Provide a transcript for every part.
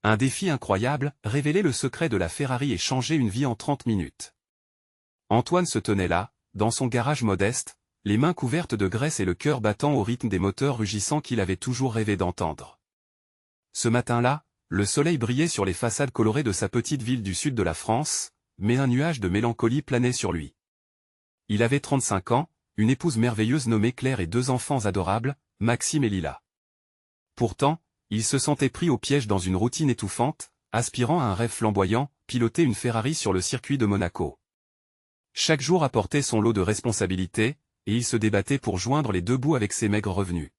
Un défi incroyable, révéler le secret de la Ferrari et changer une vie en 30 minutes. Antoine se tenait là, dans son garage modeste, les mains couvertes de graisse et le cœur battant au rythme des moteurs rugissants qu'il avait toujours rêvé d'entendre. Ce matin-là, le soleil brillait sur les façades colorées de sa petite ville du sud de la France, mais un nuage de mélancolie planait sur lui. Il avait 35 ans, une épouse merveilleuse nommée Claire et 2 enfants adorables, Maxime et Lila. Pourtant, il se sentait pris au piège dans une routine étouffante, aspirant à un rêve flamboyant, piloter une Ferrari sur le circuit de Monaco. Chaque jour apportait son lot de responsabilités, et il se débattait pour joindre les 2 bouts avec ses maigres revenus.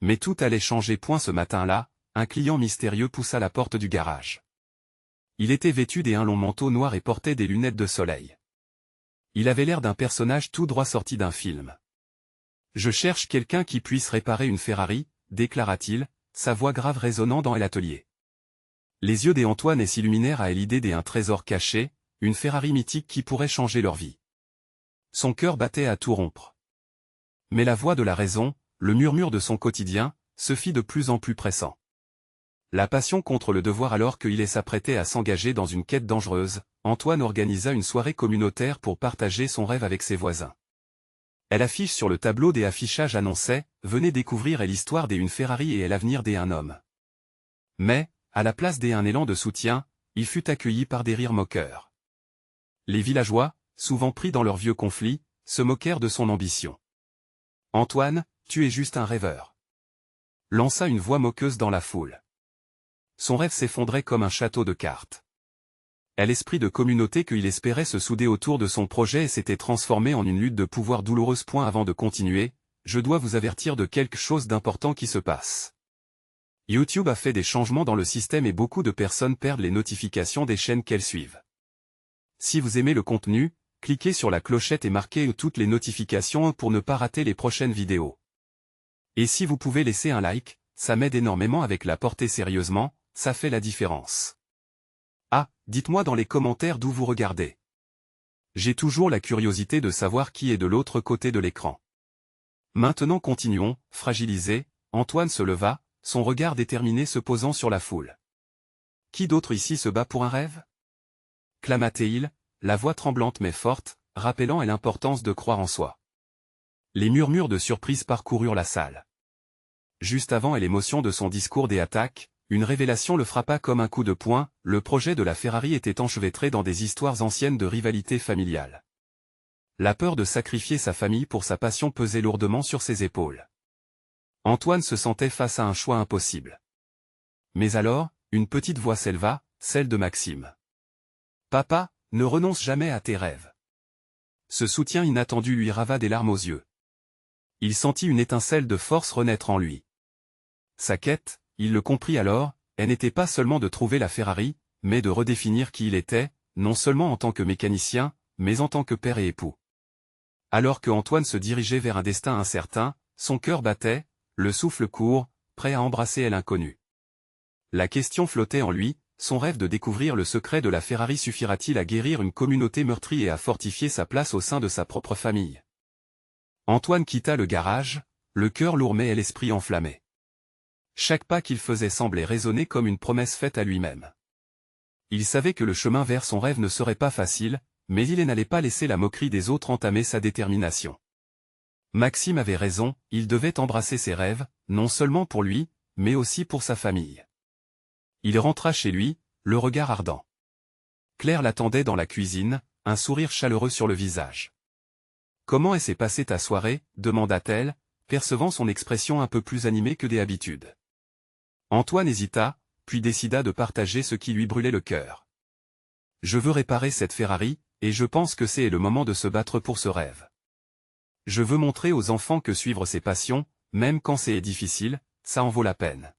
Mais tout allait changer. Ce matin-là, un client mystérieux poussa la porte du garage. Il était vêtu d'un long manteau noir et portait des lunettes de soleil. Il avait l'air d'un personnage tout droit sorti d'un film. « Je cherche quelqu'un qui puisse réparer une Ferrari », déclara-t-il, sa voix grave résonnant dans l'atelier. Les yeux d'Antoine s'illuminèrent à l'idée d'un trésor caché, une Ferrari mythique qui pourrait changer leur vie. Son cœur battait à tout rompre. Mais la voix de la raison, le murmure de son quotidien, se fit de plus en plus pressant. La passion contre le devoir. Alors qu'il s'apprêtait à s'engager dans une quête dangereuse, Antoine organisa une soirée communautaire pour partager son rêve avec ses voisins. L'affiche sur le tableau des affichages annonçait « Venez découvrir l'histoire d'une Ferrari et l'avenir d'un homme ». Mais, à la place d'un élan de soutien, il fut accueilli par des rires moqueurs. Les villageois, souvent pris dans leurs vieux conflits, se moquèrent de son ambition. « Antoine, tu es juste un rêveur », lança une voix moqueuse dans la foule. Son rêve s'effondrait comme un château de cartes. L'esprit de communauté qu'il espérait se souder autour de son projet s'était transformé en une lutte de pouvoir douloureuse. Avant de continuer, je dois vous avertir de quelque chose d'important qui se passe. YouTube a fait des changements dans le système et beaucoup de personnes perdent les notifications des chaînes qu'elles suivent. Si vous aimez le contenu, cliquez sur la clochette et marquez toutes les notifications pour ne pas rater les prochaines vidéos. Et si vous pouvez laisser un like, ça m'aide énormément. Avec la portée sérieusement, ça fait la différence. Ah, dites-moi dans les commentaires d'où vous regardez. J'ai toujours la curiosité de savoir qui est de l'autre côté de l'écran. Maintenant continuons. Fragilisé, Antoine se leva, son regard déterminé se posant sur la foule. Qui d'autre ici se bat pour un rêve? Clama-t-il, la voix tremblante mais forte, rappelant l'importance de croire en soi. Les murmures de surprise parcoururent la salle. Juste avant l'émotion de son discours des attaques, une révélation le frappa comme un coup de poing, le projet de la Ferrari était enchevêtré dans des histoires anciennes de rivalité familiale. La peur de sacrifier sa famille pour sa passion pesait lourdement sur ses épaules. Antoine se sentait face à un choix impossible. Mais alors, une petite voix s'éleva, celle de Maxime. « Papa, ne renonce jamais à tes rêves. » Ce soutien inattendu lui rava des larmes aux yeux. Il sentit une étincelle de force renaître en lui. Sa quête, il le comprit alors, elle n'était pas seulement de trouver la Ferrari, mais de redéfinir qui il était, non seulement en tant que mécanicien, mais en tant que père et époux. Alors que Antoine se dirigeait vers un destin incertain, son cœur battait, le souffle court, prêt à embrasser l'inconnu. La question flottait en lui, son rêve de découvrir le secret de la Ferrari suffira-t-il à guérir une communauté meurtrie et à fortifier sa place au sein de sa propre famille? Antoine quitta le garage, le cœur lourd mais l'esprit enflammé. Chaque pas qu'il faisait semblait résonner comme une promesse faite à lui-même. Il savait que le chemin vers son rêve ne serait pas facile, mais il n'allait pas laisser la moquerie des autres entamer sa détermination. Maxime avait raison, il devait embrasser ses rêves, non seulement pour lui, mais aussi pour sa famille. Il rentra chez lui, le regard ardent. Claire l'attendait dans la cuisine, un sourire chaleureux sur le visage. « Comment s'est passée ta soirée ?» demanda-t-elle, percevant son expression un peu plus animée que d'habitude. Antoine hésita, puis décida de partager ce qui lui brûlait le cœur. « Je veux réparer cette Ferrari, et je pense que c'est le moment de se battre pour ce rêve. Je veux montrer aux enfants que suivre ses passions, même quand c'est difficile, ça en vaut la peine. »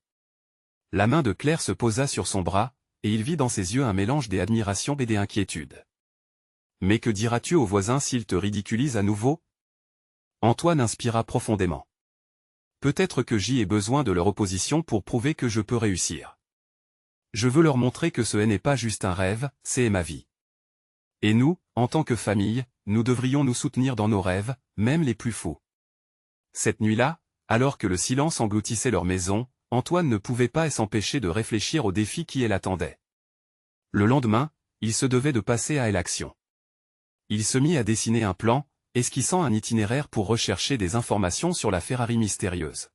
La main de Claire se posa sur son bras, et il vit dans ses yeux un mélange d'admiration et d'inquiétude. « Mais que diras-tu aux voisins s'ils te ridiculisent à nouveau ?» Antoine inspira profondément. « Peut-être que j'y ai besoin de leur opposition pour prouver que je peux réussir. Je veux leur montrer que ce n'est pas juste un rêve, c'est ma vie. Et nous, en tant que famille, nous devrions nous soutenir dans nos rêves, même les plus fous. » Cette nuit-là, alors que le silence engloutissait leur maison, Antoine ne pouvait pas s'empêcher de réfléchir au défi qui l'attendait. Le lendemain, il se devait de passer à l'action. Il se mit à dessiner un plan, esquissant un itinéraire pour rechercher des informations sur la Ferrari mystérieuse.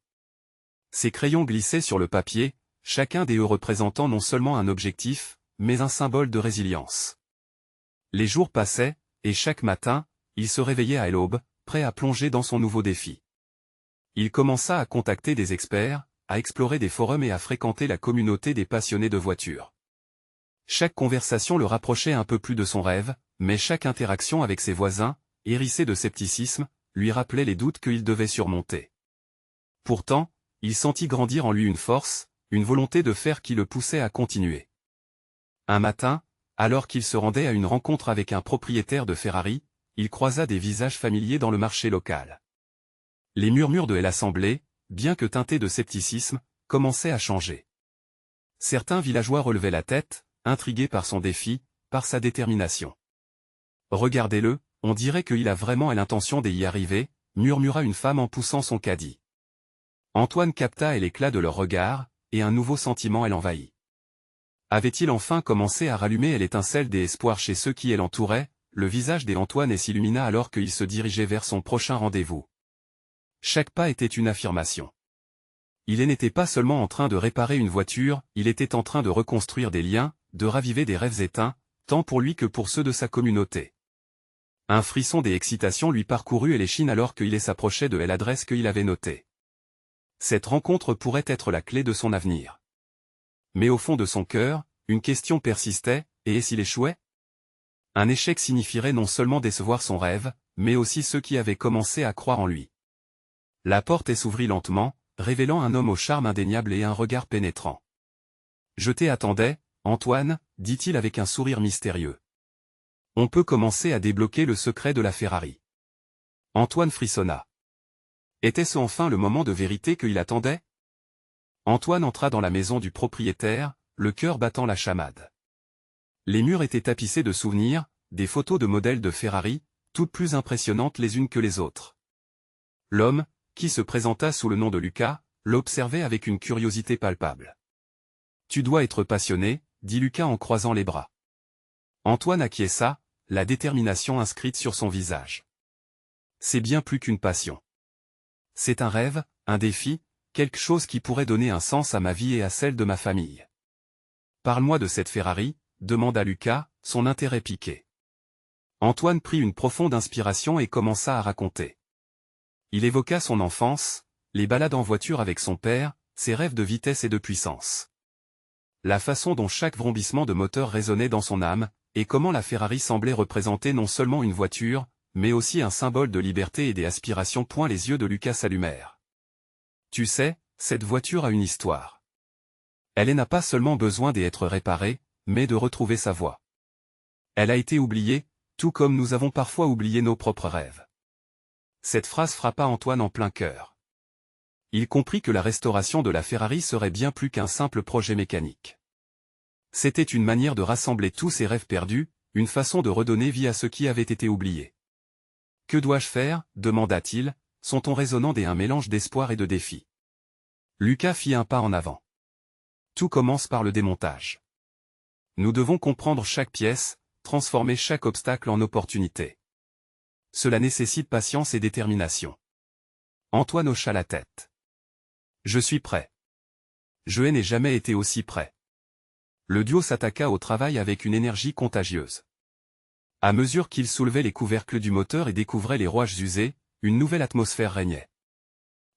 Ses crayons glissaient sur le papier, chacun des E représentant non seulement un objectif, mais un symbole de résilience. Les jours passaient, et chaque matin, il se réveillait à l'aube, prêt à plonger dans son nouveau défi. Il commença à contacter des experts, à explorer des forums et à fréquenter la communauté des passionnés de voitures. Chaque conversation le rapprochait un peu plus de son rêve, mais chaque interaction avec ses voisins, hérissée de scepticisme, lui rappelait les doutes qu'il devait surmonter. Pourtant, il sentit grandir en lui une force, une volonté de faire qui le poussait à continuer. Un matin, alors qu'il se rendait à une rencontre avec un propriétaire de Ferrari, il croisa des visages familiers dans le marché local. Les murmures de l'assemblée, bien que teintés de scepticisme, commençaient à changer. Certains villageois relevaient la tête, intrigués par son défi, par sa détermination. « Regardez-le, on dirait qu'il a vraiment l'intention d'y arriver », murmura une femme en poussant son caddie. Antoine capta l'éclat de leur regard, et un nouveau sentiment l'envahit. Avait-il enfin commencé à rallumer l'étincelle des espoirs chez ceux qui l'entouraient? Le visage d'Antoine s'illumina alors qu'il se dirigeait vers son prochain rendez-vous. Chaque pas était une affirmation. Il n'était pas seulement en train de réparer une voiture, il était en train de reconstruire des liens, de raviver des rêves éteints, tant pour lui que pour ceux de sa communauté. Un frisson d'excitation lui parcourut l'échine alors qu'il s'approchait de l'adresse qu'il avait notée. Cette rencontre pourrait être la clé de son avenir. Mais au fond de son cœur, une question persistait, et s'il échouait? Un échec signifierait non seulement décevoir son rêve, mais aussi ceux qui avaient commencé à croire en lui. La porte s'ouvrit lentement, révélant un homme au charme indéniable et un regard pénétrant. « Je t'attendais, Antoine, dit-il avec un sourire mystérieux. On peut commencer à débloquer le secret de la Ferrari. Antoine frissonna. Était-ce enfin le moment de vérité qu'il attendait? Antoine entra dans la maison du propriétaire, le cœur battant la chamade. Les murs étaient tapissés de souvenirs, des photos de modèles de Ferrari, toutes plus impressionnantes les unes que les autres. L'homme, qui se présenta sous le nom de Lucas, l'observait avec une curiosité palpable. « Tu dois être passionné, » dit Lucas en croisant les bras. Antoine acquiesça, la détermination inscrite sur son visage. C'est bien plus qu'une passion. C'est un rêve, un défi, quelque chose qui pourrait donner un sens à ma vie et à celle de ma famille. Parle-moi de cette Ferrari, demanda Lucas, son intérêt piqué. Antoine prit une profonde inspiration et commença à raconter. Il évoqua son enfance, les balades en voiture avec son père, ses rêves de vitesse et de puissance. La façon dont chaque vrombissement de moteur résonnait dans son âme, et comment la Ferrari semblait représenter non seulement une voiture, mais aussi un symbole de liberté et des aspirations. Les yeux de Lucas s'allumèrent. Tu sais, cette voiture a une histoire. Elle n'a pas seulement besoin d'être réparée, mais de retrouver sa voie. Elle a été oubliée, tout comme nous avons parfois oublié nos propres rêves. Cette phrase frappa Antoine en plein cœur. Il comprit que la restauration de la Ferrari serait bien plus qu'un simple projet mécanique. C'était une manière de rassembler tous ses rêves perdus, une façon de redonner vie à ceux qui avaient été oubliés. « Que dois-je faire ?» demanda-t-il, son ton résonnant d'un mélange d'espoir et de défi. Lucas fit un pas en avant. Tout commence par le démontage. Nous devons comprendre chaque pièce, transformer chaque obstacle en opportunité. Cela nécessite patience et détermination. Antoine hocha la tête. Je suis prêt. Je n'ai jamais été aussi prêt. Le duo s'attaqua au travail avec une énergie contagieuse. À mesure qu'ils soulevaient les couvercles du moteur et découvraient les rouages usés, une nouvelle atmosphère régnait.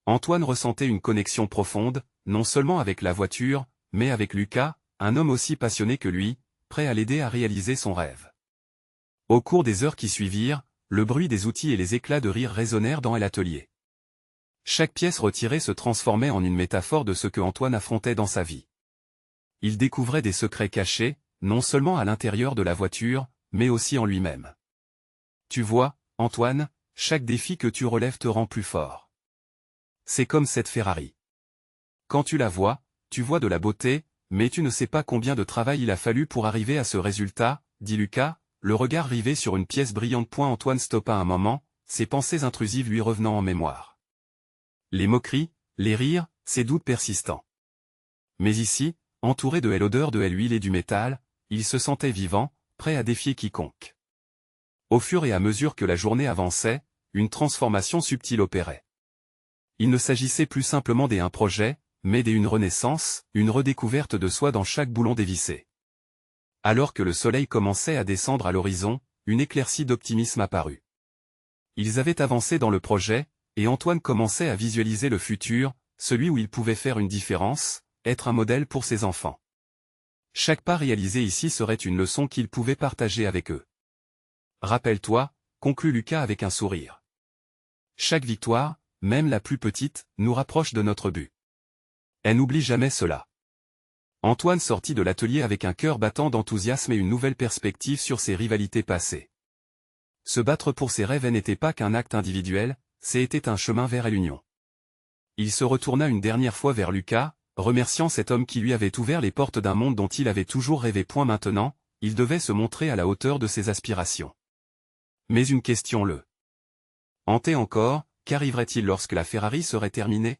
Antoine ressentait une connexion profonde, non seulement avec la voiture, mais avec Lucas, un homme aussi passionné que lui, prêt à l'aider à réaliser son rêve. Au cours des heures qui suivirent, le bruit des outils et les éclats de rire résonnèrent dans l'atelier. Chaque pièce retirée se transformait en une métaphore de ce que Antoine affrontait dans sa vie. Il découvrait des secrets cachés, non seulement à l'intérieur de la voiture, mais aussi en lui-même. Tu vois, Antoine, chaque défi que tu relèves te rend plus fort. C'est comme cette Ferrari. Quand tu la vois, tu vois de la beauté, mais tu ne sais pas combien de travail il a fallu pour arriver à ce résultat, dit Lucas, le regard rivé sur une pièce brillante. Antoine stoppa un moment, ses pensées intrusives lui revenant en mémoire. Les moqueries, les rires, ses doutes persistants. Mais ici, entouré de l'odeur de l'huile et du métal, il se sentait vivant, prêt à défier quiconque. Au fur et à mesure que la journée avançait, une transformation subtile opérait. Il ne s'agissait plus simplement d'un projet, mais d'une renaissance, une redécouverte de soi dans chaque boulon dévissé. Alors que le soleil commençait à descendre à l'horizon, une éclaircie d'optimisme apparut. Ils avaient avancé dans le projet, et Antoine commençait à visualiser le futur, celui où il pouvait faire une différence, être un modèle pour ses enfants. Chaque pas réalisé ici serait une leçon qu'il pouvait partager avec eux. Rappelle-toi, conclut Lucas avec un sourire. Chaque victoire, même la plus petite, nous rapproche de notre but. Elle n'oublie jamais cela. Antoine sortit de l'atelier avec un cœur battant d'enthousiasme et une nouvelle perspective sur ses rivalités passées. Se battre pour ses rêves n'était pas qu'un acte individuel, c'était un chemin vers l'union. Il se retourna une dernière fois vers Lucas, remerciant cet homme qui lui avait ouvert les portes d'un monde dont il avait toujours rêvé. Maintenant, il devait se montrer à la hauteur de ses aspirations. Mais une question le hantait encore, qu'arriverait-il lorsque la Ferrari serait terminée?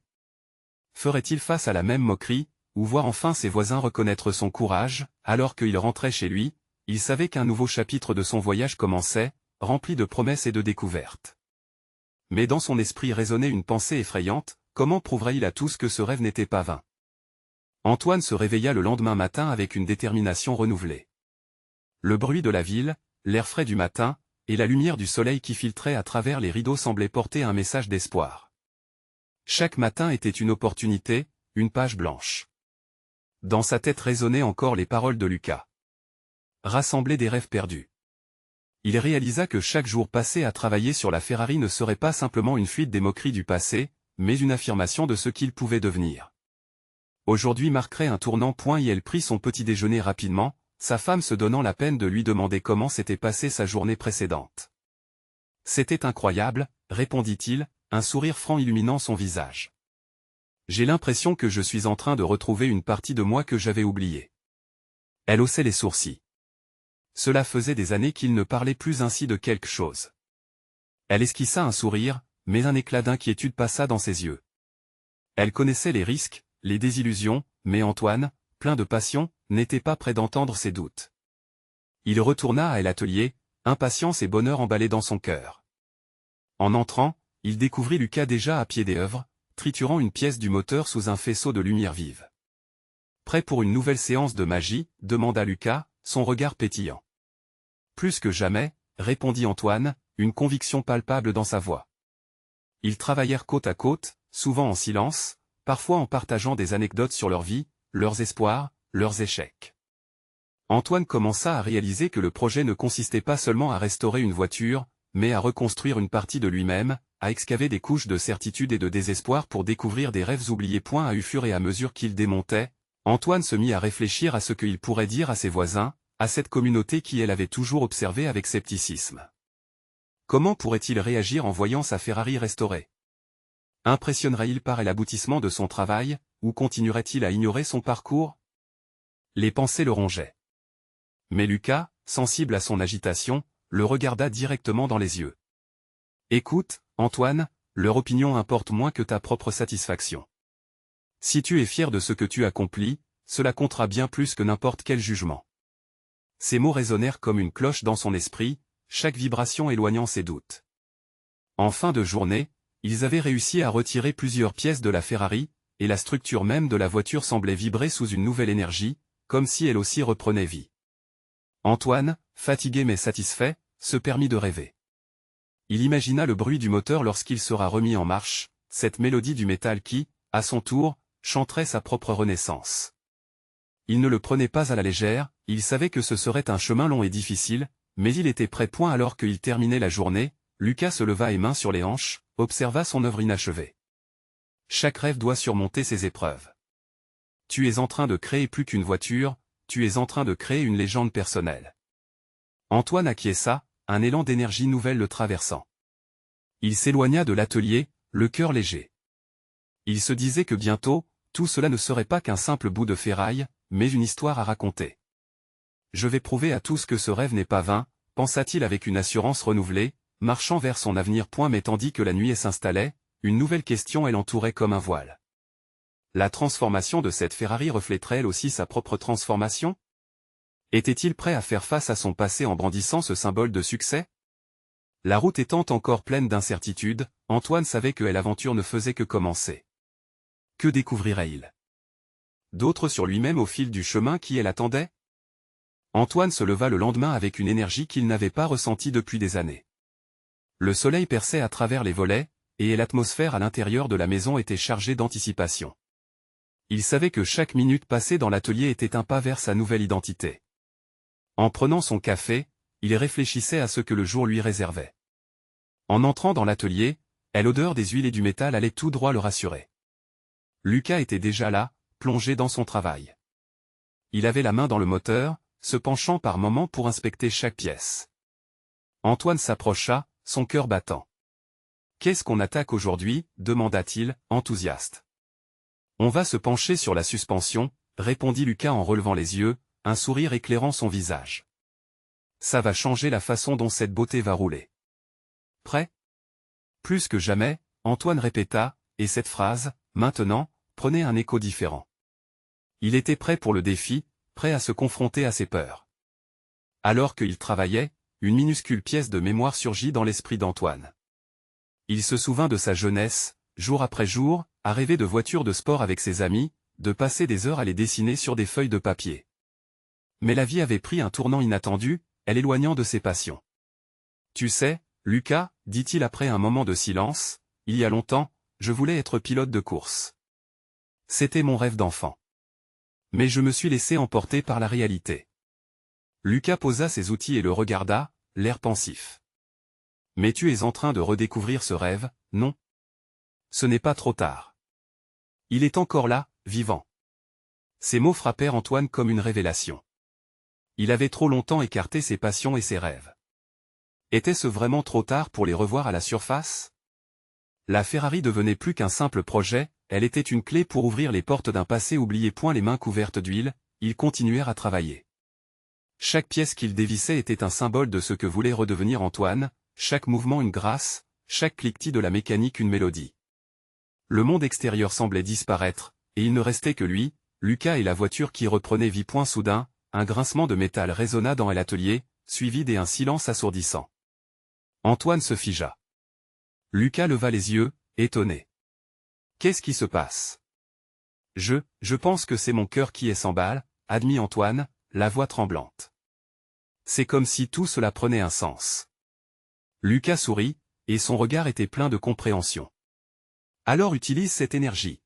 Ferait-il face à la même moquerie, ou voir enfin ses voisins reconnaître son courage? Alors qu'il rentrait chez lui, il savait qu'un nouveau chapitre de son voyage commençait, rempli de promesses et de découvertes. Mais dans son esprit résonnait une pensée effrayante, comment prouverait-il à tous que ce rêve n'était pas vain? Antoine se réveilla le lendemain matin avec une détermination renouvelée. Le bruit de la ville, l'air frais du matin, et la lumière du soleil qui filtrait à travers les rideaux semblaient porter un message d'espoir. Chaque matin était une opportunité, une page blanche. Dans sa tête résonnaient encore les paroles de Lucas. Rassembler des rêves perdus. Il réalisa que chaque jour passé à travailler sur la Ferrari ne serait pas simplement une fuite des moqueries du passé, mais une affirmation de ce qu'il pouvait devenir. Aujourd'hui marquerait un tournant. Et elle prit son petit déjeuner rapidement, sa femme se donnant la peine de lui demander comment s'était passée sa journée précédente. C'était incroyable, répondit-il, un sourire franc illuminant son visage. J'ai l'impression que je suis en train de retrouver une partie de moi que j'avais oubliée. Elle haussait les sourcils. Cela faisait des années qu'il ne parlait plus ainsi de quelque chose. Elle esquissa un sourire, mais un éclat d'inquiétude passa dans ses yeux. Elle connaissait les risques, les désillusions, mais Antoine, plein de passion, n'était pas prêt d'entendre ses doutes. Il retourna à l'atelier, impatience et bonheur emballés dans son cœur. En entrant, il découvrit Lucas déjà à pied des œuvres, triturant une pièce du moteur sous un faisceau de lumière vive. Prêt pour une nouvelle séance de magie, demanda Lucas, son regard pétillant. Plus que jamais, répondit Antoine, une conviction palpable dans sa voix. Ils travaillèrent côte à côte, souvent en silence, parfois en partageant des anecdotes sur leur vie, leurs espoirs, leurs échecs. Antoine commença à réaliser que le projet ne consistait pas seulement à restaurer une voiture, mais à reconstruire une partie de lui-même, à excaver des couches de certitude et de désespoir pour découvrir des rêves oubliés. À fur et à mesure qu'il démontait, Antoine se mit à réfléchir à ce qu'il pourrait dire à ses voisins, à cette communauté qui elle avait toujours observé avec scepticisme. Comment pourrait-il réagir en voyant sa Ferrari restaurée? Impressionnerait-il par l'aboutissement de son travail, ou continuerait-il à ignorer son parcours? Les pensées le rongeaient. Mais Lucas, sensible à son agitation, le regarda directement dans les yeux. Écoute, Antoine, leur opinion importe moins que ta propre satisfaction. Si tu es fier de ce que tu accomplis, cela comptera bien plus que n'importe quel jugement. Ces mots résonnèrent comme une cloche dans son esprit, chaque vibration éloignant ses doutes. En fin de journée, ils avaient réussi à retirer plusieurs pièces de la Ferrari, et la structure même de la voiture semblait vibrer sous une nouvelle énergie, comme si elle aussi reprenait vie. Antoine, fatigué mais satisfait, se permit de rêver. Il imagina le bruit du moteur lorsqu'il sera remis en marche, cette mélodie du métal qui, à son tour, chanterait sa propre renaissance. Il ne le prenait pas à la légère, il savait que ce serait un chemin long et difficile, mais il était prêt. Alors qu'il terminait la journée, Lucas se leva et main sur les hanches, observa son œuvre inachevée. Chaque rêve doit surmonter ses épreuves. Tu es en train de créer plus qu'une voiture, tu es en train de créer une légende personnelle. Antoine acquiesça, un élan d'énergie nouvelle le traversant. Il s'éloigna de l'atelier, le cœur léger. Il se disait que bientôt, tout cela ne serait pas qu'un simple bout de ferraille, mais une histoire à raconter. Je vais prouver à tous que ce rêve n'est pas vain, pensa-t-il avec une assurance renouvelée, marchant vers son avenir. Mais tandis que la nuit s'installait, une nouvelle question l'entourait comme un voile. La transformation de cette Ferrari reflèterait-elle aussi sa propre transformation? Était-il prêt à faire face à son passé en brandissant ce symbole de succès? La route étant encore pleine d'incertitudes, Antoine savait que l'aventure ne faisait que commencer. Que découvrirait-il d'autres sur lui-même au fil du chemin qui l'attendait? Antoine se leva le lendemain avec une énergie qu'il n'avait pas ressentie depuis des années. Le soleil perçait à travers les volets, et l'atmosphère à l'intérieur de la maison était chargée d'anticipation. Il savait que chaque minute passée dans l'atelier était un pas vers sa nouvelle identité. En prenant son café, il réfléchissait à ce que le jour lui réservait. En entrant dans l'atelier, l'odeur des huiles et du métal allait tout droit le rassurer. Lucas était déjà là, plongé dans son travail. Il avait la main dans le moteur, se penchant par moments pour inspecter chaque pièce. Antoine s'approcha, son cœur battant. « Qu'est-ce qu'on attaque aujourd'hui » demanda-t-il, enthousiaste. « On va se pencher sur la suspension » répondit Lucas en relevant les yeux, un sourire éclairant son visage. « Ça va changer la façon dont cette beauté va rouler. » « Prêt ?» Plus que jamais, Antoine répéta, et cette phrase, maintenant, prenait un écho différent. Il était prêt pour le défi, prêt à se confronter à ses peurs. Alors qu'il travaillait, une minuscule pièce de mémoire surgit dans l'esprit d'Antoine. Il se souvint de sa jeunesse, jour après jour, à rêver de voitures de sport avec ses amis, de passer des heures à les dessiner sur des feuilles de papier. Mais la vie avait pris un tournant inattendu, l'éloignant de ses passions. « Tu sais, Lucas, dit-il après un moment de silence, il y a longtemps, je voulais être pilote de course. C'était mon rêve d'enfant. Mais je me suis laissé emporter par la réalité. » Lucas posa ses outils et le regarda, l'air pensif. « Mais tu es en train de redécouvrir ce rêve, non? Ce n'est pas trop tard. Il est encore là, vivant. » Ces mots frappèrent Antoine comme une révélation. Il avait trop longtemps écarté ses passions et ses rêves. Était-ce vraiment trop tard pour les revoir à la surface? La Ferrari devenait plus qu'un simple projet, elle était une clé pour ouvrir les portes d'un passé oublié. Les mains couvertes d'huile, ils continuèrent à travailler. Chaque pièce qu'ils dévissaient était un symbole de ce que voulait redevenir Antoine, chaque mouvement une grâce, chaque cliquetis de la mécanique une mélodie. Le monde extérieur semblait disparaître, et il ne restait que lui, Lucas et la voiture qui reprenait vie. Soudain, un grincement de métal résonna dans l'atelier, suivi d'un silence assourdissant. Antoine se figea. Lucas leva les yeux, étonné. « Qu'est-ce qui se passe ? » Je pense que c'est mon cœur qui s'emballe, admit Antoine, la voix tremblante. C'est comme si tout cela prenait un sens. Lucas sourit, et son regard était plein de compréhension. Alors utilise cette énergie.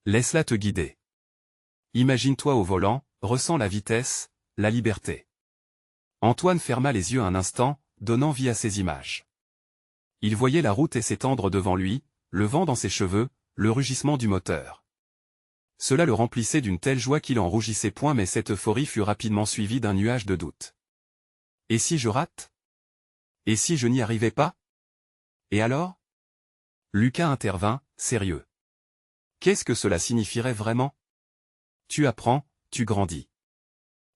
Laisse-la te guider. Imagine-toi au volant, ressens la vitesse, la liberté. Antoine ferma les yeux un instant, donnant vie à ces images. Il voyait la route s'étendre devant lui, le vent dans ses cheveux, le rugissement du moteur. Cela le remplissait d'une telle joie qu'il en rougissait point, mais cette euphorie fut rapidement suivie d'un nuage de doute. Et si je rate? Et si je n'y arrivais pas? Et alors? Lucas intervint, sérieux. Qu'est-ce que cela signifierait vraiment? Tu apprends, tu grandis.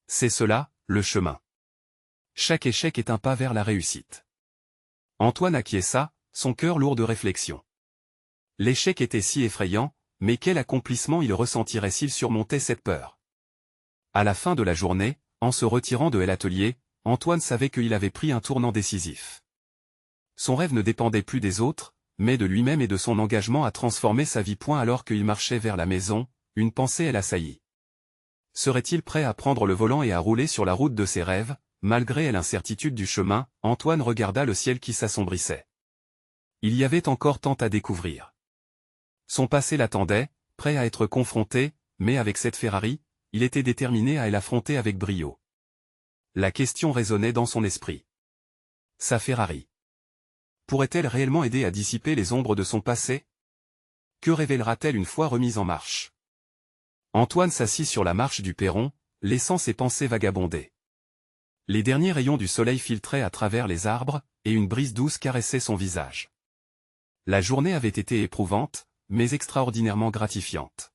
C'est cela, le chemin. Chaque échec est un pas vers la réussite. Antoine acquiesça, son cœur lourd de réflexion. L'échec était si effrayant, mais quel accomplissement il ressentirait s'il surmontait cette peur. À la fin de la journée, en se retirant de l'atelier, Antoine savait qu'il avait pris un tournant décisif. Son rêve ne dépendait plus des autres, mais de lui-même et de son engagement à transformer sa vie. Alors qu'il marchait vers la maison, une pensée l'assaillit. Serait-il prêt à prendre le volant et à rouler sur la route de ses rêves? Malgré l'incertitude du chemin, Antoine regarda le ciel qui s'assombrissait. Il y avait encore tant à découvrir. Son passé l'attendait, prêt à être confronté, mais avec cette Ferrari, il était déterminé à l'affronter avec brio. La question résonnait dans son esprit. Sa Ferrari pourrait-elle réellement aider à dissiper les ombres de son passé? Que révélera-t-elle une fois remise en marche? Antoine s'assit sur la marche du perron, laissant ses pensées vagabonder. Les derniers rayons du soleil filtraient à travers les arbres, et une brise douce caressait son visage. La journée avait été éprouvante, mais extraordinairement gratifiante.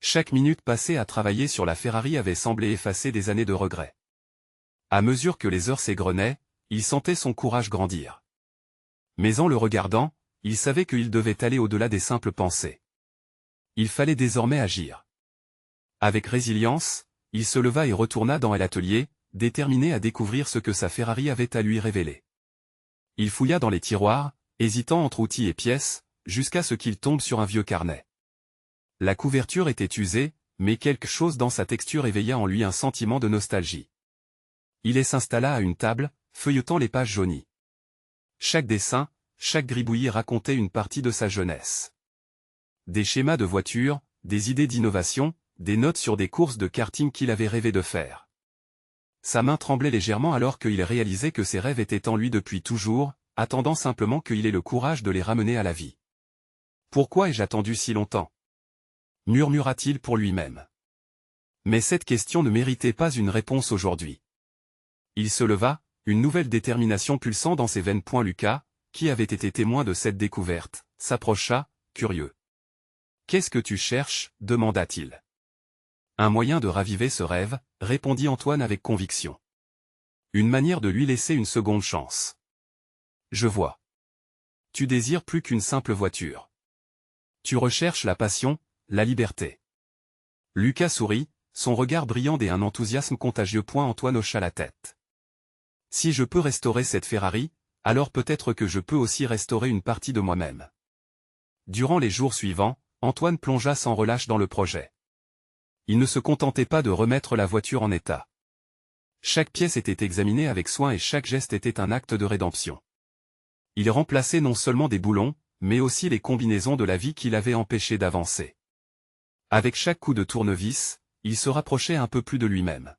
Chaque minute passée à travailler sur la Ferrari avait semblé effacer des années de regrets. À mesure que les heures s'égrenaient, il sentait son courage grandir. Mais en le regardant, il savait qu'il devait aller au-delà des simples pensées. Il fallait désormais agir. Avec résilience, il se leva et retourna dans l'atelier, déterminé à découvrir ce que sa Ferrari avait à lui révéler. Il fouilla dans les tiroirs, hésitant entre outils et pièces, jusqu'à ce qu'il tombe sur un vieux carnet. La couverture était usée, mais quelque chose dans sa texture éveilla en lui un sentiment de nostalgie. Il s'installa à une table, feuilletant les pages jaunies. Chaque dessin, chaque gribouillis racontait une partie de sa jeunesse. Des schémas de voitures, des idées d'innovation, des notes sur des courses de karting qu'il avait rêvé de faire. Sa main tremblait légèrement alors qu'il réalisait que ses rêves étaient en lui depuis toujours, attendant simplement qu'il ait le courage de les ramener à la vie. « Pourquoi ai-je attendu si longtemps ?» murmura-t-il pour lui-même. Mais cette question ne méritait pas une réponse aujourd'hui. Il se leva, une nouvelle détermination pulsant dans ses veines. Lucas, qui avait été témoin de cette découverte, s'approcha, curieux. « Qu'est-ce que tu cherches ?» demanda-t-il. « Un moyen de raviver ce rêve, » répondit Antoine avec conviction. « Une manière de lui laisser une seconde chance. »« Je vois. Tu désires plus qu'une simple voiture. Tu recherches la passion, la liberté. » Lucas sourit, son regard brillant et un enthousiasme contagieux. Antoine hocha la tête. « Si je peux restaurer cette Ferrari, alors peut-être que je peux aussi restaurer une partie de moi-même. » Durant les jours suivants, Antoine plongea sans relâche dans le projet. Il ne se contentait pas de remettre la voiture en état. Chaque pièce était examinée avec soin et chaque geste était un acte de rédemption. Il remplaçait non seulement des boulons, mais aussi les combinaisons de la vie qui l'avaient empêché d'avancer. Avec chaque coup de tournevis, il se rapprochait un peu plus de lui-même.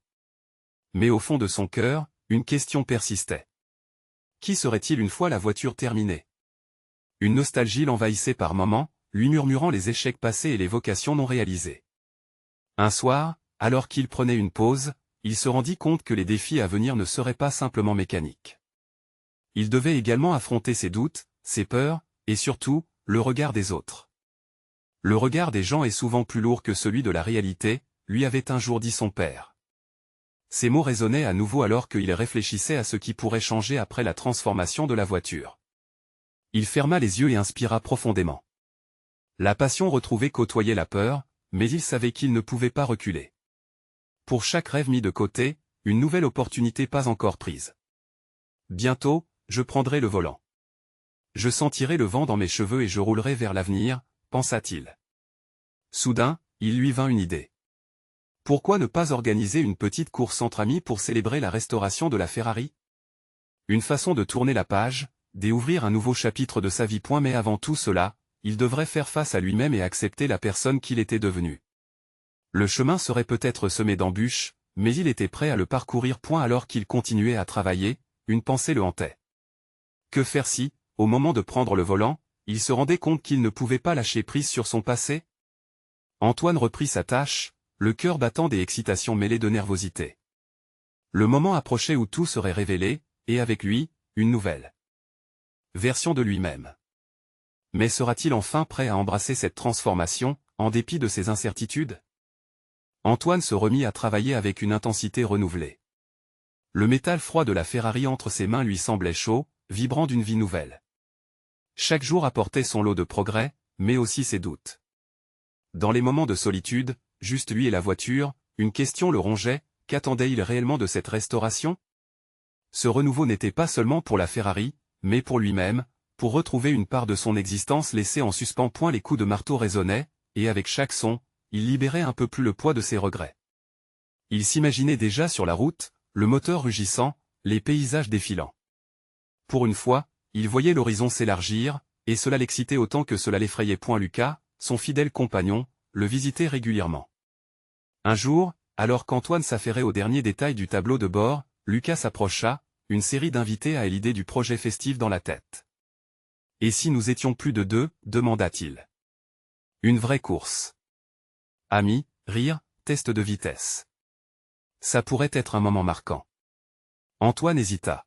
Mais au fond de son cœur, une question persistait. Qui serait-il une fois la voiture terminée? Une nostalgie l'envahissait par moments, lui murmurant les échecs passés et les vocations non réalisées. Un soir, alors qu'il prenait une pause, il se rendit compte que les défis à venir ne seraient pas simplement mécaniques. Il devait également affronter ses doutes, ses peurs, et surtout, le regard des autres. Le regard des gens est souvent plus lourd que celui de la réalité, lui avait un jour dit son père. Ces mots résonnaient à nouveau alors qu'il réfléchissait à ce qui pourrait changer après la transformation de la voiture. Il ferma les yeux et inspira profondément. La passion retrouvée côtoyait la peur, mais il savait qu'il ne pouvait pas reculer. Pour chaque rêve mis de côté, une nouvelle opportunité pas encore prise. Bientôt, je prendrai le volant. Je sentirai le vent dans mes cheveux et je roulerai vers l'avenir, pensa-t-il. Soudain, il lui vint une idée. Pourquoi ne pas organiser une petite course entre amis pour célébrer la restauration de la Ferrari? Une façon de tourner la page, d'ouvrir un nouveau chapitre de sa vie. Mais avant tout cela, il devrait faire face à lui-même et accepter la personne qu'il était devenu. Le chemin serait peut-être semé d'embûches, mais il était prêt à le parcourir. Alors qu'il continuait à travailler, une pensée le hantait. Que faire si, au moment de prendre le volant, il se rendait compte qu'il ne pouvait pas lâcher prise sur son passé? Antoine reprit sa tâche, le cœur battant des excitations mêlées de nervosité. Le moment approchait où tout serait révélé, et avec lui, une nouvelle version de lui-même. Mais sera-t-il enfin prêt à embrasser cette transformation, en dépit de ses incertitudes? Antoine se remit à travailler avec une intensité renouvelée. Le métal froid de la Ferrari entre ses mains lui semblait chaud, vibrant d'une vie nouvelle. Chaque jour apportait son lot de progrès, mais aussi ses doutes. Dans les moments de solitude, juste lui et la voiture, une question le rongeait, qu'attendait-il réellement de cette restauration? Ce renouveau n'était pas seulement pour la Ferrari, mais pour lui-même, pour retrouver une part de son existence laissée en suspens. Les coups de marteau résonnaient, et avec chaque son, il libérait un peu plus le poids de ses regrets. Il s'imaginait déjà sur la route, le moteur rugissant, les paysages défilant. Pour une fois, il voyait l'horizon s'élargir, et cela l'excitait autant que cela l'effrayait. Lucas, son fidèle compagnon, le visitait régulièrement. Un jour, alors qu'Antoine s'affairait aux derniers détails du tableau de bord, Lucas s'approcha, une série d'invités à l'idée du projet festif dans la tête. « Et si nous étions plus de deux ?» demanda-t-il. « Une vraie course. Amis, rire, test de vitesse. Ça pourrait être un moment marquant. » Antoine hésita.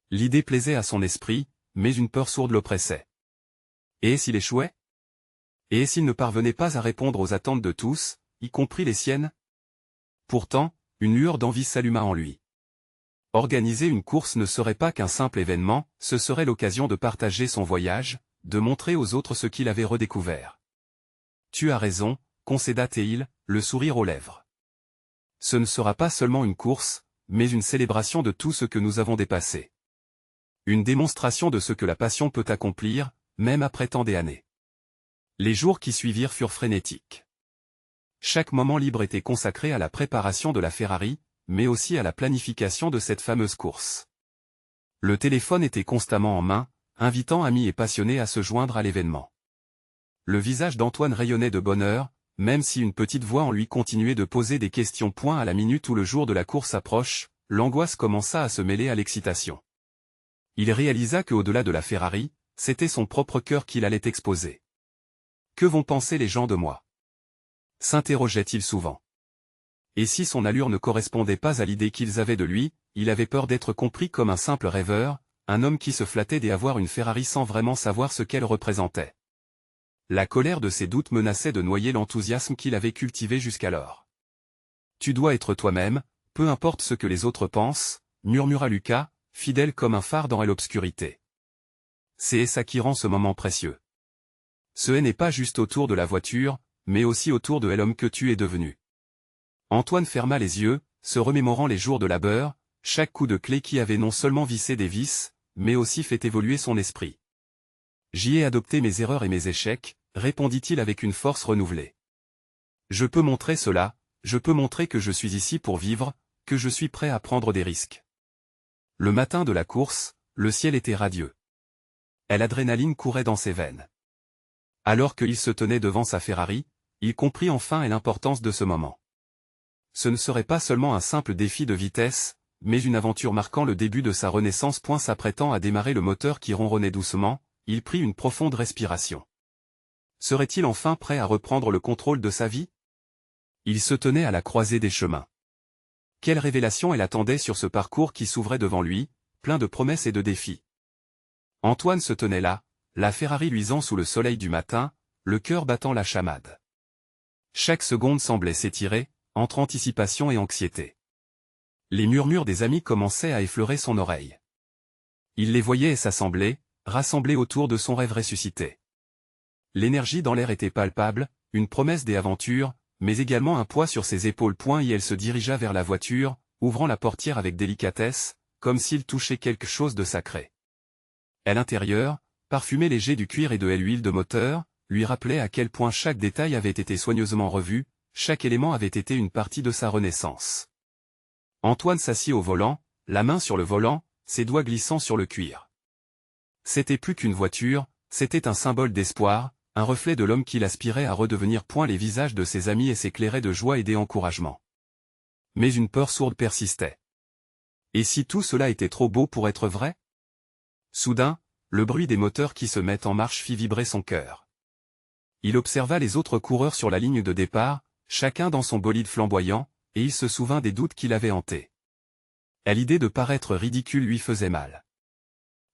L'idée plaisait à son esprit, mais une peur sourde l'oppressait. Et s'il échouait? Et s'il ne parvenait pas à répondre aux attentes de tous, y compris les siennes? Pourtant, une lueur d'envie s'alluma en lui. Organiser une course ne serait pas qu'un simple événement, ce serait l'occasion de partager son voyage, de montrer aux autres ce qu'il avait redécouvert. tu as raison, concéda Théil, le sourire aux lèvres. Ce ne sera pas seulement une course, mais une célébration de tout ce que nous avons dépassé. Une démonstration de ce que la passion peut accomplir, même après tant d'années. Les jours qui suivirent furent frénétiques. Chaque moment libre était consacré à la préparation de la Ferrari, mais aussi à la planification de cette fameuse course. Le téléphone était constamment en main, invitant amis et passionnés à se joindre à l'événement. Le visage d'Antoine rayonnait de bonheur, même si une petite voix en lui continuait de poser des questions point à la minute où le jour de la course approche, l'angoisse commença à se mêler à l'excitation. Il réalisa qu'au-delà de la Ferrari, c'était son propre cœur qu'il allait exposer. « Que vont penser les gens de moi ?» s'interrogeait-il souvent. Et si son allure ne correspondait pas à l'idée qu'ils avaient de lui, il avait peur d'être compris comme un simple rêveur, un homme qui se flattait d'avoir une Ferrari sans vraiment savoir ce qu'elle représentait. La colère de ses doutes menaçait de noyer l'enthousiasme qu'il avait cultivé jusqu'alors. « Tu dois être toi-même, peu importe ce que les autres pensent, » murmura Lucas, fidèle comme un phare dans l'obscurité. C'est ça qui rend ce moment précieux. Ce n'est pas juste autour de la voiture, mais aussi autour de l'homme que tu es devenu. Antoine ferma les yeux, se remémorant les jours de labeur, chaque coup de clé qui avait non seulement vissé des vis, mais aussi fait évoluer son esprit. « J'y ai adopté mes erreurs et mes échecs, » répondit-il avec une force renouvelée. « Je peux montrer cela, je peux montrer que je suis ici pour vivre, que je suis prêt à prendre des risques. » Le matin de la course, le ciel était radieux. L'adrénaline courait dans ses veines. Alors qu'il se tenait devant sa Ferrari, il comprit enfin l'importance de ce moment. Ce ne serait pas seulement un simple défi de vitesse, mais une aventure marquant le début de sa renaissance. S'apprêtant à démarrer le moteur qui ronronnait doucement, il prit une profonde respiration. Serait-il enfin prêt à reprendre le contrôle de sa vie? Il se tenait à la croisée des chemins. Quelle révélation elle attendait sur ce parcours qui s'ouvrait devant lui, plein de promesses et de défis. Antoine se tenait là, la Ferrari luisant sous le soleil du matin, le cœur battant la chamade. Chaque seconde semblait s'étirer, entre anticipation et anxiété. Les murmures des amis commençaient à effleurer son oreille. Il les voyait s'assembler, rassemblés autour de son rêve ressuscité. L'énergie dans l'air était palpable, une promesse des aventures, mais également un poids sur ses épaules. Et elle se dirigea vers la voiture, ouvrant la portière avec délicatesse, comme s'il touchait quelque chose de sacré. À l'intérieur, parfumé léger du cuir et de l'huile de moteur, lui rappelait à quel point chaque détail avait été soigneusement revu, chaque élément avait été une partie de sa renaissance. Antoine s'assit au volant, la main sur le volant, ses doigts glissant sur le cuir. C'était plus qu'une voiture, c'était un symbole d'espoir, un reflet de l'homme qu'il aspirait à redevenir. Les visages de ses amis s'éclairaient de joie et d'encouragement. Mais une peur sourde persistait. Et si tout cela était trop beau pour être vrai? Soudain, le bruit des moteurs qui se mettent en marche fit vibrer son cœur. Il observa les autres coureurs sur la ligne de départ, chacun dans son bolide flamboyant, et il se souvint des doutes qu'il avait hantés. À l'idée de paraître ridicule lui faisait mal.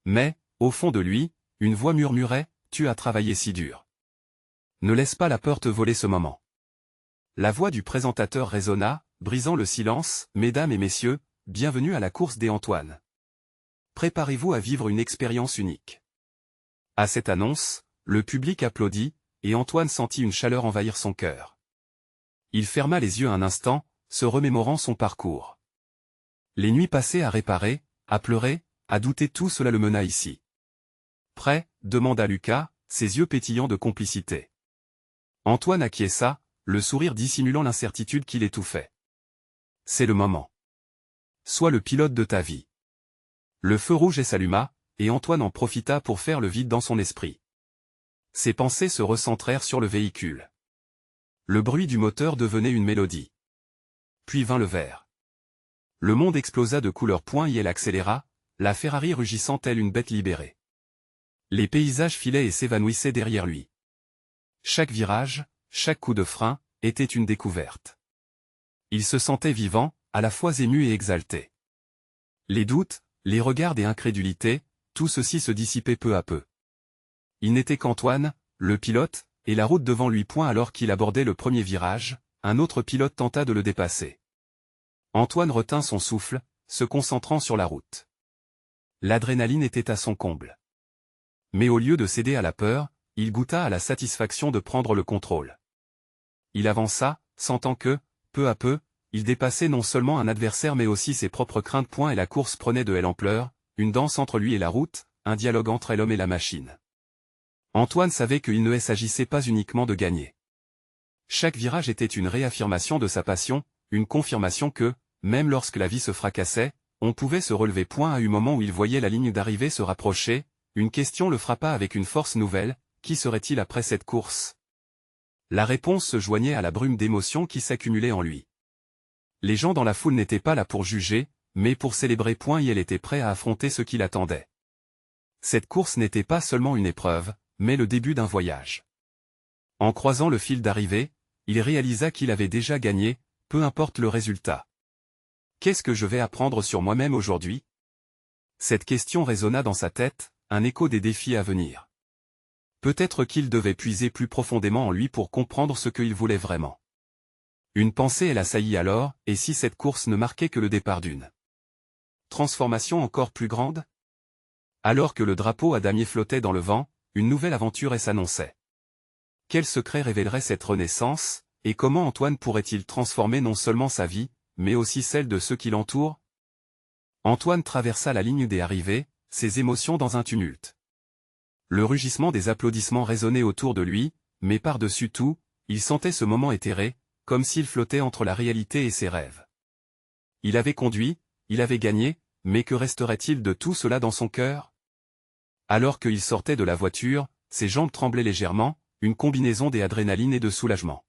Mais, au fond de lui, une voix murmurait, « Tu as travaillé si dur. Ne laisse pas la peur te voler ce moment. » La voix du présentateur résonna, brisant le silence, « Mesdames et messieurs, bienvenue à la course des Antoine. Préparez-vous à vivre une expérience unique. » À cette annonce, le public applaudit, et Antoine sentit une chaleur envahir son cœur. Il ferma les yeux un instant, se remémorant son parcours. Les nuits passées à réparer, à pleurer, à douter, tout cela le mena ici. Prêt? Demanda Lucas, ses yeux pétillants de complicité. Antoine acquiesça, le sourire dissimulant l'incertitude qui l'étouffait. C'est le moment. Sois le pilote de ta vie. Le feu rouge s'alluma, et Antoine en profita pour faire le vide dans son esprit. Ses pensées se recentrèrent sur le véhicule. Le bruit du moteur devenait une mélodie. Puis vint le vert. Le monde explosa de couleurs. Et elle accéléra, la Ferrari rugissant telle une bête libérée. Les paysages filaient et s'évanouissaient derrière lui. Chaque virage, chaque coup de frein, était une découverte. Il se sentait vivant, à la fois ému et exalté. Les doutes, les regards et incrédulité, tout ceci se dissipait peu à peu. Il n'était qu'Antoine, le pilote, et la route devant lui. Alors qu'il abordait le premier virage, un autre pilote tenta de le dépasser. Antoine retint son souffle, se concentrant sur la route. L'adrénaline était à son comble. Mais au lieu de céder à la peur, il goûta à la satisfaction de prendre le contrôle. il avança, sentant que, peu à peu, il dépassait non seulement un adversaire mais aussi ses propres craintes. Et la course prenait de l'ampleur, une danse entre lui et la route, un dialogue entre l'homme et la machine. Antoine savait qu'il ne s'agissait pas uniquement de gagner. Chaque virage était une réaffirmation de sa passion, une confirmation que, même lorsque la vie se fracassait, on pouvait se relever. À un moment où il voyait la ligne d'arrivée se rapprocher, une question le frappa avec une force nouvelle: qui serait-il après cette course? La réponse se joignait à la brume d'émotions qui s'accumulait en lui. Les gens dans la foule n'étaient pas là pour juger, mais pour célébrer. Et elle était prêt à affronter ce qui l'attendait. Cette course n'était pas seulement une épreuve, mais le début d'un voyage. En croisant le fil d'arrivée, il réalisa qu'il avait déjà gagné, peu importe le résultat. Qu'est-ce que je vais apprendre sur moi-même aujourd'hui? Cette question résonna dans sa tête, un écho des défis à venir. Peut-être qu'il devait puiser plus profondément en lui pour comprendre ce qu'il voulait vraiment. Une pensée l'assaillit alors: et si cette course ne marquait que le départ d'une transformation encore plus grande? Alors que le drapeau à damier flottait dans le vent, une nouvelle aventure s'annonçait. Quel secret révélerait cette renaissance, et comment Antoine pourrait-il transformer non seulement sa vie, mais aussi celle de ceux qui l'entourent? Antoine traversa la ligne des arrivées, ses émotions dans un tumulte. Le rugissement des applaudissements résonnait autour de lui, mais par-dessus tout, il sentait ce moment éthéré, comme s'il flottait entre la réalité et ses rêves. Il avait conduit, il avait gagné, mais que resterait-il de tout cela dans son cœur? Alors qu'il sortait de la voiture, ses jambes tremblaient légèrement, une combinaison d'adrénaline et de soulagement.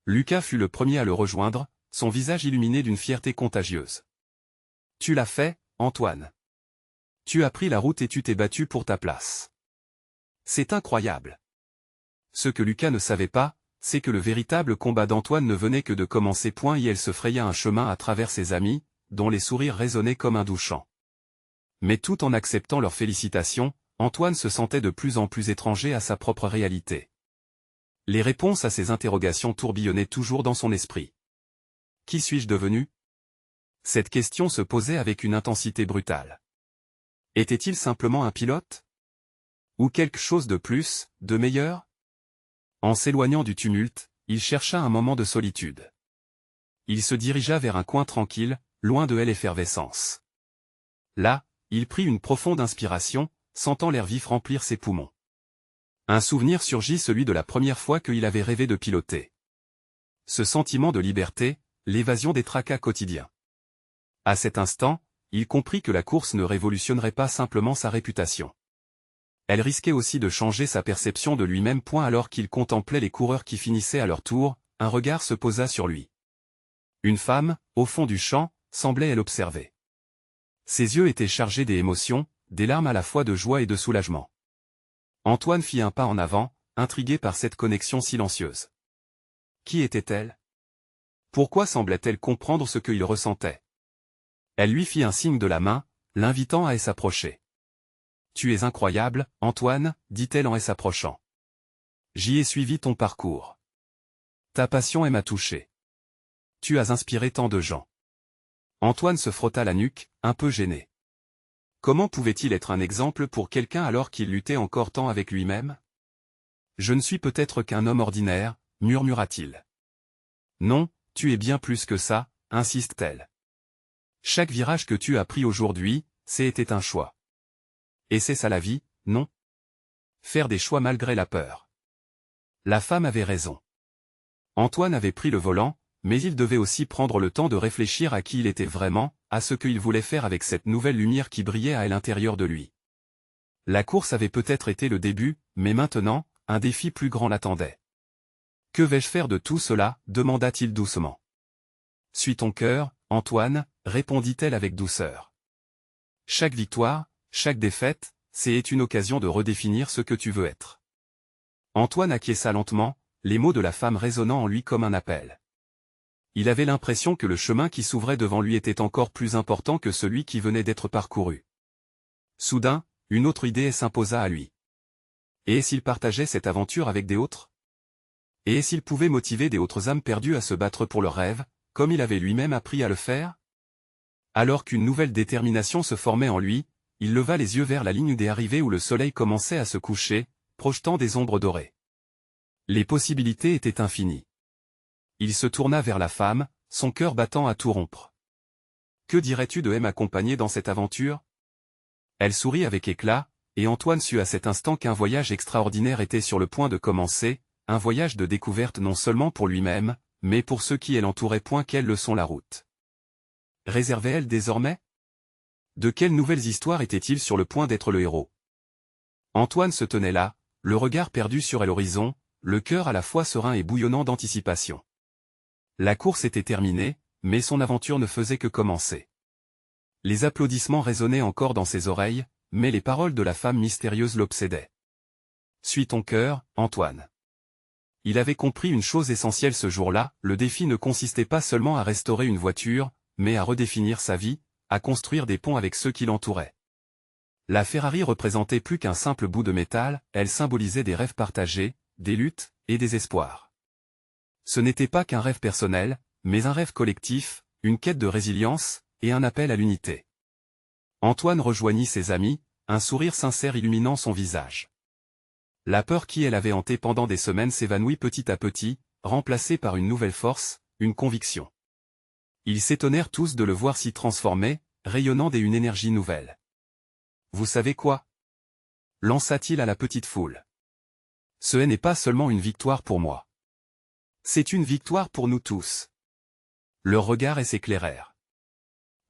Lucas fut le premier à le rejoindre, son visage illuminé d'une fierté contagieuse. « Tu l'as fait, Antoine. Tu as pris la route et tu t'es battu pour ta place. C'est incroyable. » Ce que Lucas ne savait pas, c'est que le véritable combat d'Antoine ne venait que de commencer. Et elle se fraya un chemin à travers ses amis, dont les sourires résonnaient comme un doux chant. Mais tout en acceptant leurs félicitations, Antoine se sentait de plus en plus étranger à sa propre réalité. Les réponses à ses interrogations tourbillonnaient toujours dans son esprit. Qui suis-je devenu? Cette question se posait avec une intensité brutale. Était-il simplement un pilote? Ou quelque chose de plus, de meilleur? En s'éloignant du tumulte, il chercha un moment de solitude. Il se dirigea vers un coin tranquille, loin de l'effervescence. Là, il prit une profonde inspiration, sentant l'air vif remplir ses poumons. Un souvenir surgit, celui de la première fois qu'il avait rêvé de piloter. Ce sentiment de liberté, l'évasion des tracas quotidiens. À cet instant, il comprit que la course ne révolutionnerait pas simplement sa réputation. Elle risquait aussi de changer sa perception de lui-même. Alors qu'il contemplait les coureurs qui finissaient à leur tour, un regard se posa sur lui. Une femme, au fond du champ, semblait l'observer. Ses yeux étaient chargés d'émotions, des larmes à la fois de joie et de soulagement. Antoine fit un pas en avant, intrigué par cette connexion silencieuse. Qui était-elle? Pourquoi semblait-elle comprendre ce qu'il ressentait? Elle lui fit un signe de la main, l'invitant à s'approcher. « Tu es incroyable, Antoine, dit-elle en s'approchant. J'y ai suivi ton parcours. Ta passion m'a touché. Tu as inspiré tant de gens. » Antoine se frotta la nuque, un peu gêné. Comment pouvait-il être un exemple pour quelqu'un alors qu'il luttait encore tant avec lui-même? « Je ne suis peut-être qu'un homme ordinaire, murmura-t-il. Non, tu es bien plus que ça, insiste-t-elle. Chaque virage que tu as pris aujourd'hui, c'était un choix. Et c'est ça la vie, non? Faire des choix malgré la peur. La femme avait raison. Antoine avait pris le volant, mais il devait aussi prendre le temps de réfléchir à qui il était vraiment, à ce qu'il voulait faire avec cette nouvelle lumière qui brillait à l'intérieur de lui. La course avait peut-être été le début, mais maintenant, un défi plus grand l'attendait. « Que vais-je faire de tout cela ?» demanda-t-il doucement. « Suis ton cœur, Antoine, répondit-elle avec douceur. Chaque victoire, chaque défaite, c'est une occasion de redéfinir ce que tu veux être. » Antoine acquiesça lentement, les mots de la femme résonnant en lui comme un appel. Il avait l'impression que le chemin qui s'ouvrait devant lui était encore plus important que celui qui venait d'être parcouru. Soudain, une autre idée s'imposa à lui. Et s'il partageait cette aventure avec des autres? Et s'il pouvait motiver des autres âmes perdues à se battre pour leurs rêves, comme il avait lui-même appris à le faire? Alors qu'une nouvelle détermination se formait en lui, il leva les yeux vers la ligne des arrivées où le soleil commençait à se coucher, projetant des ombres dorées. Les possibilités étaient infinies. Il se tourna vers la femme, son cœur battant à tout rompre. Que dirais-tu de m'accompagner dans cette aventure? Elle sourit avec éclat, et Antoine sut à cet instant qu'un voyage extraordinaire était sur le point de commencer, un voyage de découverte non seulement pour lui-même, mais pour ceux qui l'entouraient. Quelle leçon la route réservait-elle désormais? De quelles nouvelles histoires était-il sur le point d'être le héros? Antoine se tenait là, le regard perdu sur l'horizon, le cœur à la fois serein et bouillonnant d'anticipation. La course était terminée, mais son aventure ne faisait que commencer. Les applaudissements résonnaient encore dans ses oreilles, mais les paroles de la femme mystérieuse l'obsédaient. Suis ton cœur, Antoine. Il avait compris une chose essentielle ce jour-là, le défi ne consistait pas seulement à restaurer une voiture, mais à redéfinir sa vie, à construire des ponts avec ceux qui l'entouraient. La Ferrari représentait plus qu'un simple bout de métal, elle symbolisait des rêves partagés, des luttes, et des espoirs. Ce n'était pas qu'un rêve personnel, mais un rêve collectif, une quête de résilience, et un appel à l'unité. Antoine rejoignit ses amis, un sourire sincère illuminant son visage. La peur qui l'avait hanté pendant des semaines s'évanouit petit à petit, remplacée par une nouvelle force, une conviction. Ils s'étonnèrent tous de le voir s'y transformer, rayonnant d'une énergie nouvelle. Vous savez quoi? Lança-t-il à la petite foule. Ce n'est pas seulement une victoire pour moi. C'est une victoire pour nous tous. Leurs regards s'éclairèrent.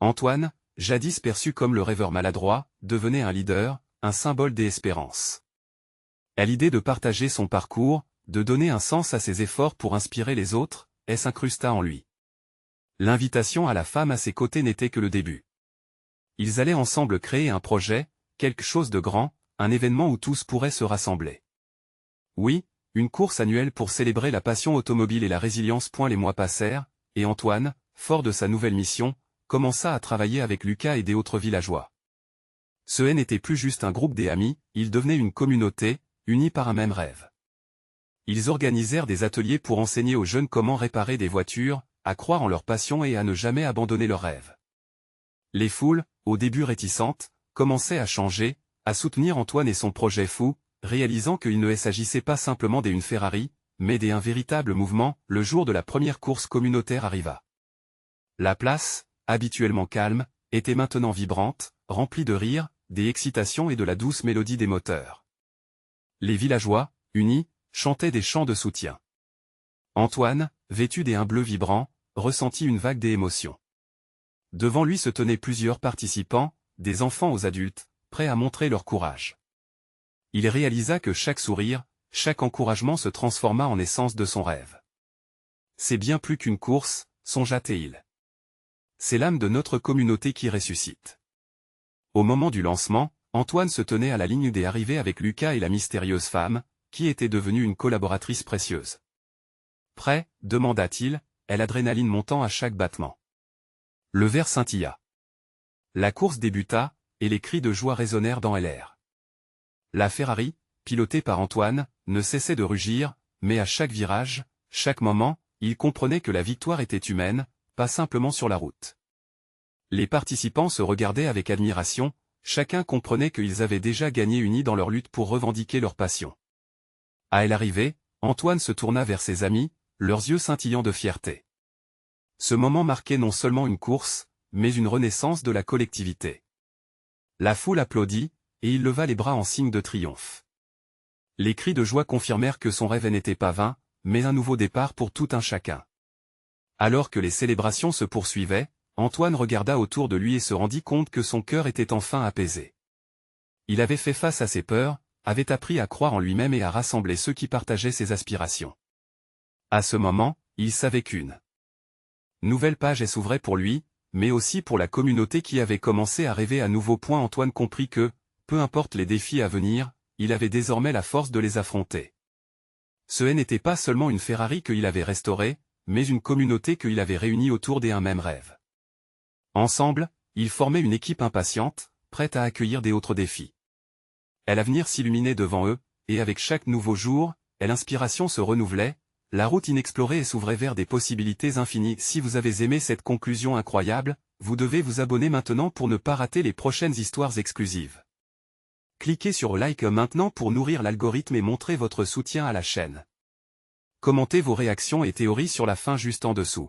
Antoine, jadis perçu comme le rêveur maladroit, devenait un leader, un symbole d'espérance. À l'idée de partager son parcours, de donner un sens à ses efforts pour inspirer les autres, s'incrusta en lui. L'invitation à la femme à ses côtés n'était que le début. Ils allaient ensemble créer un projet, quelque chose de grand, un événement où tous pourraient se rassembler. Oui, une course annuelle pour célébrer la passion automobile et la résilience. Les mois passèrent, et Antoine, fort de sa nouvelle mission, commença à travailler avec Lucas et des autres villageois. Ce n'était plus juste un groupe d'amis, il devenait une communauté, unis par un même rêve. Ils organisèrent des ateliers pour enseigner aux jeunes comment réparer des voitures, à croire en leur passion et à ne jamais abandonner leurs rêves. Les foules, au début réticentes, commençaient à changer, à soutenir Antoine et son projet fou, réalisant qu'il ne s'agissait pas simplement d'une Ferrari, mais d'un véritable mouvement. Le jour de la première course communautaire arriva. La place, habituellement calme, était maintenant vibrante, remplie de rires, d'excitation et de la douce mélodie des moteurs. Les villageois, unis, chantaient des chants de soutien. Antoine, vêtu d'un bleu vibrant, ressentit une vague d'émotion. Devant lui se tenaient plusieurs participants, des enfants aux adultes, prêts à montrer leur courage. Il réalisa que chaque sourire, chaque encouragement se transforma en essence de son rêve. C'est bien plus qu'une course, songea-t-il. C'est l'âme de notre communauté qui ressuscite. Au moment du lancement, Antoine se tenait à la ligne des arrivées avec Lucas et la mystérieuse femme, qui était devenue une collaboratrice précieuse. Prêt, demanda-t-il, l'adrénaline montant à chaque battement. Le verre scintilla. La course débuta, et les cris de joie résonnèrent dans l'air. La Ferrari, pilotée par Antoine, ne cessait de rugir, mais à chaque virage, chaque moment, il comprenait que la victoire était humaine, pas simplement sur la route. Les participants se regardaient avec admiration, chacun comprenait qu'ils avaient déjà gagné unis dans leur lutte pour revendiquer leur passion. À l'arrivée, Antoine se tourna vers ses amis, leurs yeux scintillant de fierté. Ce moment marquait non seulement une course, mais une renaissance de la collectivité. La foule applaudit, et il leva les bras en signe de triomphe. Les cris de joie confirmèrent que son rêve n'était pas vain, mais un nouveau départ pour tout un chacun. Alors que les célébrations se poursuivaient, Antoine regarda autour de lui et se rendit compte que son cœur était enfin apaisé. Il avait fait face à ses peurs, avait appris à croire en lui-même et à rassembler ceux qui partageaient ses aspirations. À ce moment, il savait qu'une nouvelle page s'ouvrait pour lui, mais aussi pour la communauté qui avait commencé à rêver à nouveau. Antoine comprit que, peu importe les défis à venir, il avait désormais la force de les affronter. Ce n'était pas seulement une Ferrari qu'il avait restaurée, mais une communauté qu'il avait réunie autour d'un même rêve. Ensemble, ils formaient une équipe impatiente, prête à accueillir d'autres défis. L'avenir s'illuminait devant eux, et avec chaque nouveau jour, l'inspiration se renouvelait, la route inexplorée s'ouvrait vers des possibilités infinies. Si vous avez aimé cette conclusion incroyable, vous devez vous abonner maintenant pour ne pas rater les prochaines histoires exclusives. Cliquez sur Like maintenant pour nourrir l'algorithme et montrer votre soutien à la chaîne. Commentez vos réactions et théories sur la fin juste en dessous.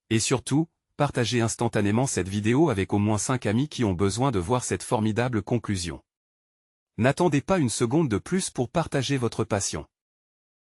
Et surtout, partagez instantanément cette vidéo avec au moins 5 amis qui ont besoin de voir cette formidable conclusion. N'attendez pas une seconde de plus pour partager votre passion.